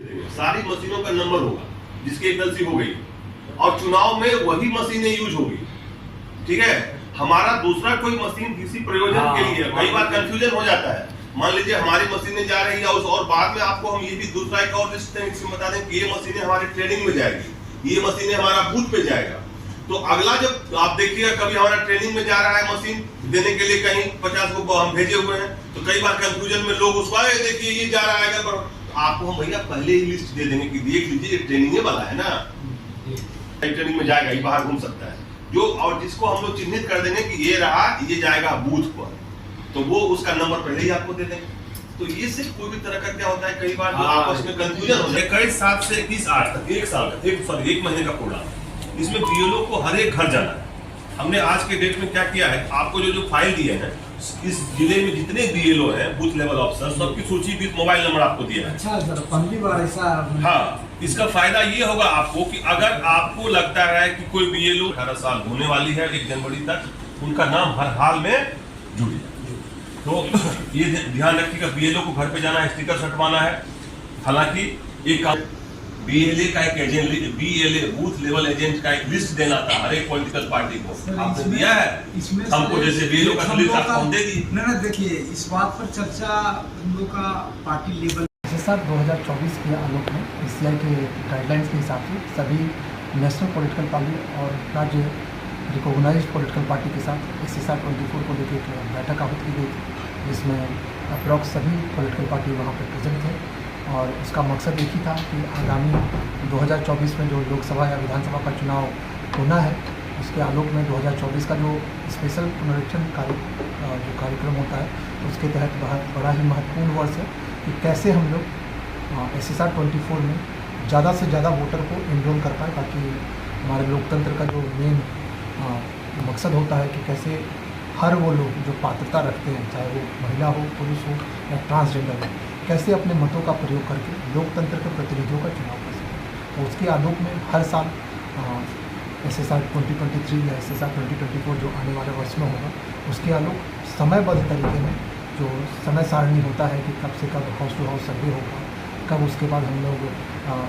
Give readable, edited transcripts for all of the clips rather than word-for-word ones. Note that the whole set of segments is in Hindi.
सारी मशीनों का नंबर होगा जिसकी एफएलसी हो गई और चुनाव में वही मशीनें यूज होगी। ठीक है, हमारा दूसरा कोई मशीन किसी प्रयोजन के लिए, कई बार कंफ्यूजन हो जाता है। मान लीजिए हमारी मशीनें जा रही है और बाद में आपको हम ये भी दूसरा एक और लिस्ट बता दें कि ये मशीनें हमारी ट्रेनिंग में जाएगी, ये मशीनें हमारा बूथ पे जाएगा। तो अगला जब आप देखिएगा कभी हमारा ट्रेनिंग में जा रहा है मशीन देने के लिए, कहीं 50 को हम भेजे हुए हैं, तो कई बार कंफ्यूजन में लोग उसको देखिए ये जा रहा है, अगर आपको हम भैया पहले ही लिस्ट दे देंगे कि देख लीजिए ये ट्रेनिंग वाला है ना, ट्रेनिंग में जाएगा, ये बाहर घूम सकता है जो, और जिसको हम लोग चिन्हित कर देंगे कि ये रहा, ये जाएगा बूथ पर, तो वो उसका नंबर पहले ही आपको दे देंगे। तो ये सिर्फ कोई भी तरह का क्या होता है, कई बार आपस में कंफ्यूजन हो जाए। 7 से 21/8 तक एक महीने का प्रोग्राम, इसमें बीएलओ को हर एक घर जाना है। हमने आज के डेट में क्या किया है, आपको जो फाइल दिए हैं, इस जिले में जितने बीएलओ हैं, बूथ लेवल ऑफिसर, सबकी सूची भी मोबाइल नंबर आपको दिया है। अच्छा सर, पहली बार ऐसा। हाँ, इसका फायदा ये होगा आपको कि अगर आपको लगता है कि कोई बीएलओ 18 साल होने वाली है 1 जनवरी तक, उनका नाम हर हाल में जुड़ जाए। तो ये ध्यान रखिएगा, बीएलओ को घर पे जाना है, स्टिकर सटवाना है। हालांकि एक बीएलए का एक agent, BLA booth level agent का एक लिस्ट देना था हर एक पॉलिटिकल पार्टी को, आपने दिया है हमको, जैसे बीएलओ का लिस्ट आपको दे दी। नहीं देखिए, इस बात पर चर्चा हम लोग का पार्टी लेवल सर 2024 के आलोक में ईसीआई के गाइडलाइंस के हिसाब से सभी नेशनल पॉलिटिकल पार्टी और राज्य रिकॉग्नाइज्ड पॉलिटिकल पार्टी के साथ SSR 24 को लेकर एक बैठक आहूत की गई थी, जिसमें अप्रॉक्स सभी पॉलिटिकल पार्टी वहाँ पर प्रेजेंट थे। और उसका मकसद एक ही था कि आगामी 2024 में जो लोकसभा या विधानसभा का चुनाव होना है, उसके आलोक में 2024 का जो स्पेशल पुनरीक्षण जो कार्यक्रम होता है, उसके तहत बहुत बड़ा ही महत्वपूर्ण वर्ष है कि कैसे हम लोग SSR 24 में ज़्यादा से ज़्यादा वोटर को इनरोल कर पाए, ताकि हमारे लोकतंत्र का जो मेन मकसद होता है कि कैसे हर वो लोग जो पात्रता रखते हैं, चाहे वो महिला हो, पुरुष हो या ट्रांसजेंडर हो, कैसे अपने मतों का प्रयोग करके लोकतंत्र के प्रतिनिधियों का चुनाव कर सकें। तो उसके आलोक में हर साल SSR 2023 या SSR 2024 जो आने वाले वर्ष में होगा, उसके आलोक समयबद्ध तरीके में जो समय सारणी होता है कि कब से कब हाउस टू हाउस सर्वे होगा, कब उसके बाद हम लोग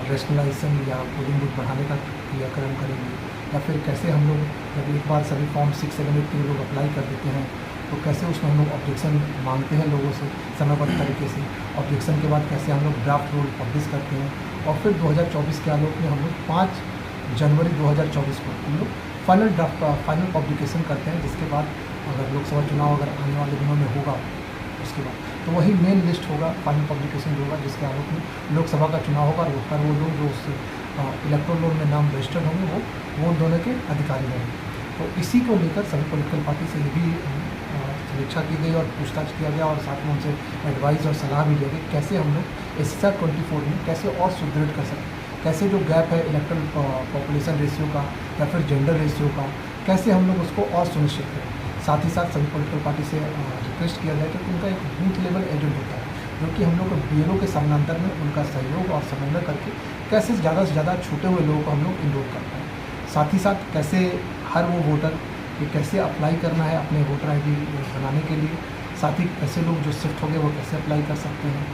रेशनलाइजेशन या पोलिंग बूथ बढ़ाने का क्रियाक्रम करेंगे, या फिर कैसे हम लोग जब एक बार सभी फॉर्म 6, 7, 8 के लोग अप्लाई कर देते हैं, तो कैसे उसमें हम लोग ऑब्जेक्शन मांगते हैं लोगों से समयबद्ध तरीके से, ऑब्जेक्शन के बाद कैसे हम लोग ड्राफ्ट रूल पब्लिश करते हैं, और फिर 2024 के आलोक में हम लोग 5 जनवरी 2024 को हम लोग फाइनल ड्राफ्ट का फाइनल पब्लिकेशन करते हैं, जिसके बाद अगर लोकसभा चुनाव अगर आने वाले दिनों में होगा, उसके बाद तो वही मेन लिस्ट होगा, फाइनल पब्लिकेशन होगा, जिसके आलोक में लोकसभा का चुनाव होगा और हर वो लोग जो उस इलेक्टोरल रोल में नाम रजिस्टर्ड होंगे वो वोट देने के अधिकारी होंगे। तो इसी को लेकर सभी पॉलिटिकल पार्टी से ये भी समीक्षा की गई और पूछताछ किया गया, और साथ में उनसे एडवाइस और सलाह भी दी गई कैसे हम लोग SSR 24 में कैसे और सुदृढ़ कर सकते, कैसे जो गैप है इलेक्टोरल पॉपुलेशन रेशियो का या फिर जेंडर रेशियो का, कैसे हम लोग उसको और सुनिश्चित करें। साथ ही साथ सभी पॉलिटिकल पार्टी से रिक्वेस्ट किया जाए कि उनका एक बूथ लेवल एजेंट होता है, जो कि हम लोग BLO के समानांतर में उनका सहयोग और समन्वय करके कैसे ज़्यादा से ज़्यादा छूटे हुए लोगों को हम लोग इनरोल कर पाएँ। साथ ही साथ कैसे हर वो वोटर कि कैसे अप्लाई करना है अपने वोटर ID बनाने के लिए, साथ ही कैसे लोग जो शिफ्ट हो गए वो कैसे अप्लाई कर सकते हैं,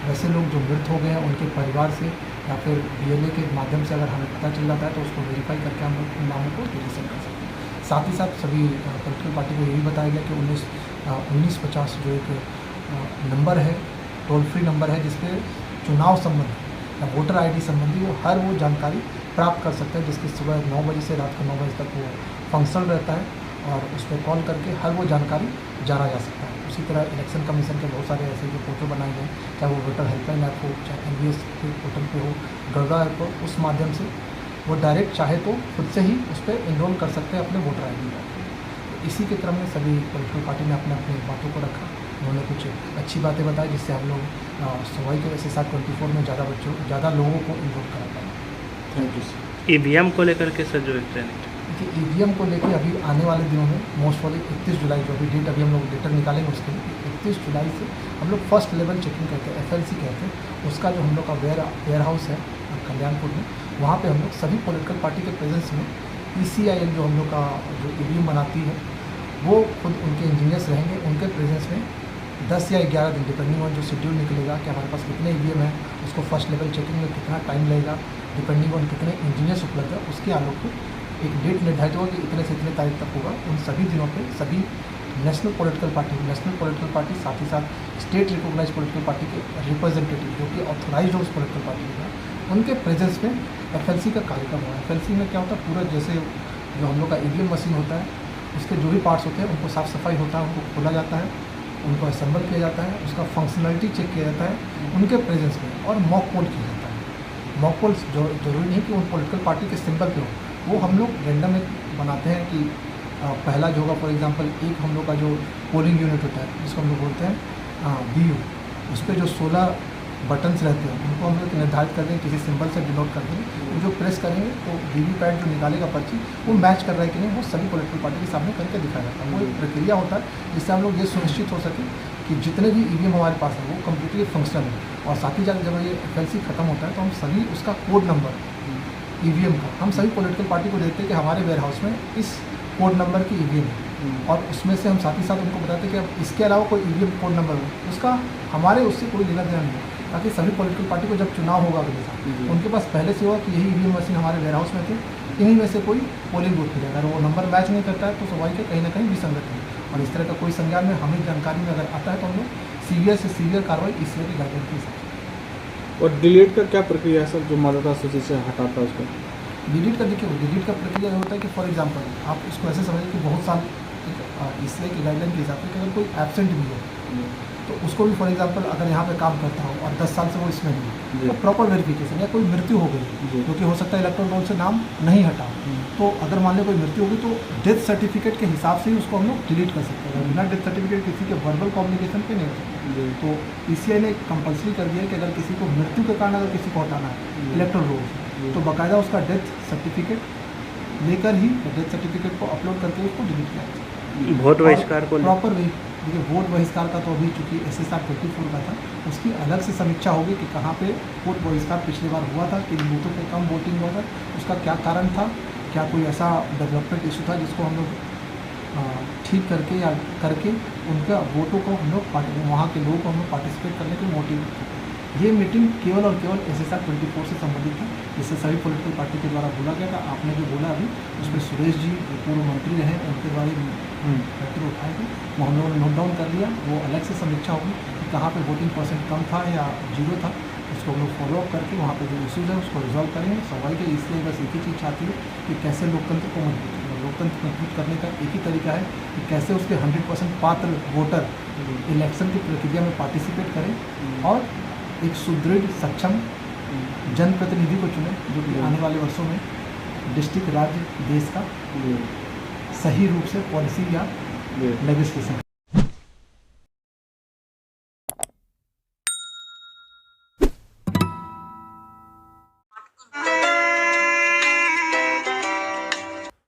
वैसे लोग जो मृत हो गए हैं उनके परिवार से या फिर BLA के माध्यम से अगर हमें पता चल जाता है तो उसको वेरीफाई करके हम लोग उन नामों को डिलीशन कर सकते हैं। साथ ही साथ सभी पॉलिटिकल पार्टी को यही बताया गया कि 1950 जो एक नंबर है, टोल फ्री नंबर है, जिसपे चुनाव संबंधी या वोटर ID संबंधी वो हर वो जानकारी प्राप्त कर सकते हैं, जिसकी सुबह 9 बजे से रात को 9 बजे तक वो फंक्शनल रहता है, और उस पर कॉल करके हर वो जानकारी जाना जा सकता है। उसी तरह इलेक्शन कमीशन के बहुत सारे ऐसे जो पोर्टल बनाए गए हैं, चाहे वो वोटर हेल्पलाइन ऐप हो, चाहे NVS के पोर्टल पे हो, गरदा ऐप हो, उस माध्यम से वो डायरेक्ट चाहे तो खुद से ही उस पर इनरोल कर सकते हैं अपने वोटर ID में। तो इसी के क्रम में सभी पॉलिटिकल पार्टी ने अपने अपने बातों को रखा, उन्होंने कुछ अच्छी बातें बताई जिससे हम लोग सुबह के SSR 24 में ज़्यादा लोगों को इन्वॉल्व करा पाए। Thank you sir. EVM को लेकर के सर जो ट्रेनिंग, देखिए EVM को लेकर अभी आने वाले दिनों में मोस्ट प्रॉब्ली 31 जुलाई जो अभी डेट अभी हम लोग लेटर निकालेंगे, उसके लिए 31 जुलाई से हम लोग फर्स्ट लेवल चेकिंग करते हैं, FLC कहते हैं, उसका जो हम लोग का वेयर हाउस है कल्याणपुर में, वहाँ पे हम लोग सभी पॉलिटिकल पार्टी के प्रेजेंस में ECIL जो हम लोग का जो EVM बनाती है वो खुद उनके इंजीनियर्स रहेंगे, उनके प्रेजेंस में 10 या 11 दिन डिपेंडिंग ऑन जो शेड्यूल निकलेगा कि हमारे पास कितने EVM हैं उसको फर्स्ट लेवल चेकिंग में कितना टाइम लगेगा, डिपेंडिंग ऑन कितने इंजीनियर्स उपलब्ध है, उसके आलोक पर एक डेट निर्धारित होगा कि इतने से इतने तारीख तक होगा। उन सभी दिनों पे सभी नेशनल पॉलिटिकल पार्टी साथ ही साथ स्टेट रिकॉग्नाइज पॉलिटिकल पार्टी के रिप्रेजेंटेटिव जो कि ऑथोराइज्ड हो उस पॉलिटिकल पार्टी का, उनके प्रेजेंस में FLC का कार्यक्रम हुआ। FLC में क्या होता है, पूरा जैसे जो हम लोग का EVM मशीन होता है उसके जो भी पार्ट्स होते हैं उनको साफ़ सफाई होता है, उनको खोला जाता है, उनको असेंबल किया जाता है, उसका फंक्शनलिटी चेक किया जाता है उनके प्रेजेंस में, और मॉक पोल किया जाता है। मॉक पोल्स जो जरूरी नहीं कि उन पॉलिटिकल पार्टी के सिंबल पे हो, वो हम लोग रैंडम एक बनाते हैं कि पहला जो होगा फॉर एग्जांपल एक हम लोग का जो पोलिंग यूनिट होता है जिसको हम लोग बोलते हैं BU, उस पर जो 16 बटन्स रहते हैं उनको हम लोग निर्धारित कर देंगे, किसी सिंबल से डिनोट कर देंगे, वो जो प्रेस करेंगे तो VVPAT जो निकालेगा पर्ची वो मैच कर रहा है कि नहीं, वो सभी पॉलिटिकल पार्टी के सामने करके दिखाया जाता है। वो एक प्रक्रिया होता है जिससे हम लोग ये सुनिश्चित हो सके कि जितने भी EVM हमारे पास है वो कम्प्लीटली फंक्शनल है। और साथ ही साथ जब ये FLC खत्म होता है तो हम सभी उसका कोड नंबर EVM का हम सभी पॉलिटिकल पार्टी को देते हैं कि हमारे वेयर हाउस में इस कोड नंबर की EVM है, और उसमें से हम साथ ही साथ उनको बताते हैं कि अब इसके अलावा कोई EVM कोड नंबर हो उसका हमारे उससे कोई लेना देना नहीं है, ताकि सभी पॉलिटिकल पार्टी को जब चुनाव होगा अगले साल उनके पास पहले से होगा कि यही EVM मशीन हमारे वेयर हाउस में थे, इन्हीं में से कोई पोलिंग बूथ मिलेगा। अगर वो नंबर मैच नहीं करता है तो स्वाभाविक है कहीं ना कहीं विसंगत है, और इस तरह का कोई संज्ञान में हमें जानकारी में अगर आता है तो हम लोग सीवियर से सीवियर कार्रवाई इस तरह की गाइडलाइन के हिसाब से। और डिलीट का क्या प्रक्रिया है सर, जो मतदाता सूची से हटाता है उसको? डिलीट का देखिए, डिलीट का प्रक्रिया ये होता है कि फॉर एग्जांपल आप उसको ऐसे समझिए कि बहुत साल इसलिए की गाइडलाइन के हिसाब से कि अगर कोई एब्सेंट भी है तो उसको भी फॉर एग्जांपल अगर यहाँ पे काम करता हो और 10 साल से वो इसमें नहीं है तो प्रॉपर वेरिफिकेशन, या कोई मृत्यु हो गई क्योंकि हो सकता है इलेक्टोरल रोल से नाम नहीं हटा, तो अगर मान लो कोई मृत्यु होगी तो डेथ सर्टिफिकेट के हिसाब से ही उसको हम लोग डिलीट कर सकते हैं। बिना डेथ सर्टिफिकेट किसी के वर्बल कम्युनिकेशन पे नहीं हो सकता। तो PCI ने कंपल्सरी कर दिया है कि अगर किसी को मृत्यु के कारण अगर किसी को हटाना है इलेक्टोरल रोल से तो बाकायदा उसका डेथ सर्टिफिकेट लेकर ही डेथ सर्टिफिकेट को अपलोड करके उसको डिलीट किया जाए। वोट बहिष्कार को प्रॉपर वे देखिए, वोट बहिष्कार का तो अभी चूँकि SSR 24 का था, उसकी अलग से समीक्षा होगी कि कहाँ पे वोट बहिष्कार पिछली बार हुआ था, किन बूथों पे कम वोटिंग हुआ था, उसका क्या कारण था, क्या कोई ऐसा डेवलपमेंट इशू था जिसको हम लोग ठीक करके या करके उनका वोटों को हम लोग वहाँ के लोगों को हम लोग पार्टिसिपेट करने के मोटिव। ये मीटिंग केवल और केवल SSR 24 से संबंधित है, जिससे सभी पॉलिटिकल पार्टी के द्वारा बोला गया था। आपने जो बोला अभी उसमें सुरेश जी जो पूर्व मंत्री रहे उनके द्वारा फैक्टर उठाए थे, वो हम लोगों ने नोट डाउन कर लिया। वो अलग से समीक्षा होगी कि कहाँ पे वोटिंग % कम था या 0 था, उसको हम लोग फॉलोअप करके वहाँ पे जो इश्यूज़ है उसको रिजॉल्व करेंगे। स्वाभाविक है, इसलिए बस एक ही चीज़ चाहती है कि कैसे लोकतंत्र को मजबूत करें। लोकतंत्र मजबूत करने का एक ही तरीका है कि कैसे उसके 100% पात्र वोटर इलेक्शन की प्रक्रिया में पार्टिसिपेट करें और एक सुदृढ़ सक्षम जनप्रतिनिधि को चुने जो कि आने वाले वर्षों में डिस्ट्रिक्ट राज्य देश का सही रूप से पॉलिसी या लेजिस्लेशन